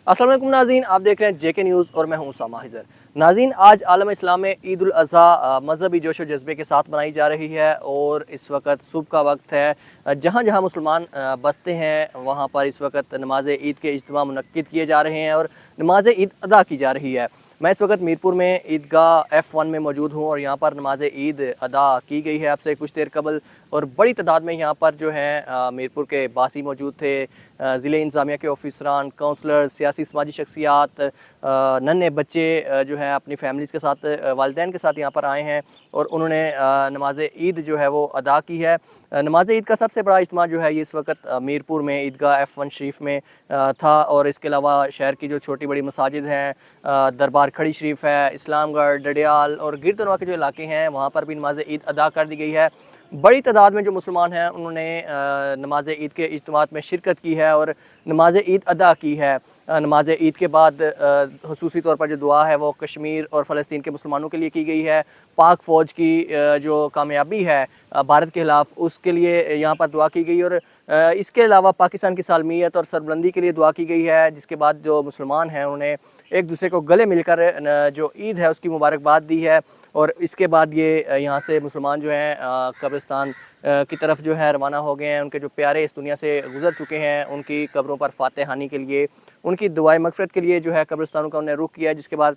अस्सलाम वालेकुम नाज़रीन, आप देख रहे हैं जेके न्यूज़ और मैं हूं उसामा हिजर। नाज़रीन, आज आलम इस्लाम में ईद उल अज़हा मज़हबी जोश व जज्बे के साथ मनाई जा रही है और इस वक्त सुबह का वक्त है। जहां जहां मुसलमान बसते हैं वहां पर इस वक्त नमाज ईद के इज्तिमा मुनक्किद किए जा रहे हैं और नमाज ईद अदा की जा रही है। मैं इस वक्त मीरपुर में ईदगाह F1 में मौजूद हूँ और यहाँ पर नमाज ईद अदा की गई है आपसे कुछ देर कबल, और बड़ी तादाद में यहाँ पर जो है मीरपुर के बासी मौजूद थे, ज़िले इंतज़ामिया के ऑफिसरान, काउंसलर, सियासी समाजी शख्सियात, नन्हे बच्चे जो है अपनी फैमिलीज़ के साथ, वालिदैन के साथ यहाँ पर आए हैं और उन्होंने नमाज ईद जो है वो अदा की है। नमाज ईद का सबसे बड़ा इज्तिमा जो है ये इस वक्त मीरपुर में ईदगाह F1 शरीफ में था, और इसके अलावा शहर की जो छोटी बड़ी मसाजिद हैं, दरबार खड़ी शरीफ है, इस्लामगढ़, डडियाल और गिरदनवा के जो इलाके हैं वहाँ पर भी नमाज ईद अदा कर दी गई है। बड़ी तादाद में जो मुसलमान हैं उन्होंने नमाज ईद के इज्तिमात में शिरकत की है और नमाज ईद अदा की है। नमाज ईद के बाद खुसूसी तौर पर जो दुआ है वो कश्मीर और फ़लस्तीन के मुसलमानों के लिए की गई है। पाक फ़ौज की जो कामयाबी है भारत के ख़िलाफ़, उसके लिए यहाँ पर दुआ की गई और इसके अलावा पाकिस्तान की सालमियत और सरबुलंदी के लिए दुआ की गई है। जिसके बाद जो मुसलमान हैं उन्होंने एक दूसरे को गले मिलकर जो ईद है उसकी मुबारकबाद दी है, और इसके बाद ये यहाँ से मुसलमान जो हैं कब्रिस्तान की तरफ जो है रवाना हो गए हैं। उनके जो प्यारे इस दुनिया से गुजर चुके हैं उनकी कब्रों पर फातेहानी के लिए, उनकी दुआए मग़फ़िरत के लिए जो है कब्रिस्तानों का उन्हें रुख किया है। जिसके बाद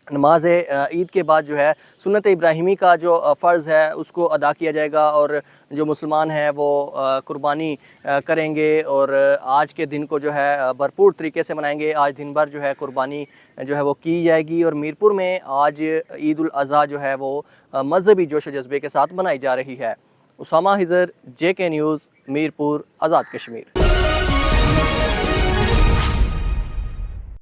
नमाज ईद के बाद जो है सुन्नत इब्राहिमी का जो फ़र्ज़ है उसको अदा किया जाएगा और जो मुसलमान हैं वो कुर्बानी करेंगे और आज के दिन को जो है भरपूर तरीके से मनाएंगे। आज दिन भर जो है कुर्बानी जो है वो की जाएगी और मीरपुर में आज ईद उल अज़हा जो है वो मज़हबी जोश व जज्बे के साथ मनाई जा रही है। उसामा हिजर, जेके न्यूज़, मीरपुर, आज़ाद कश्मीर।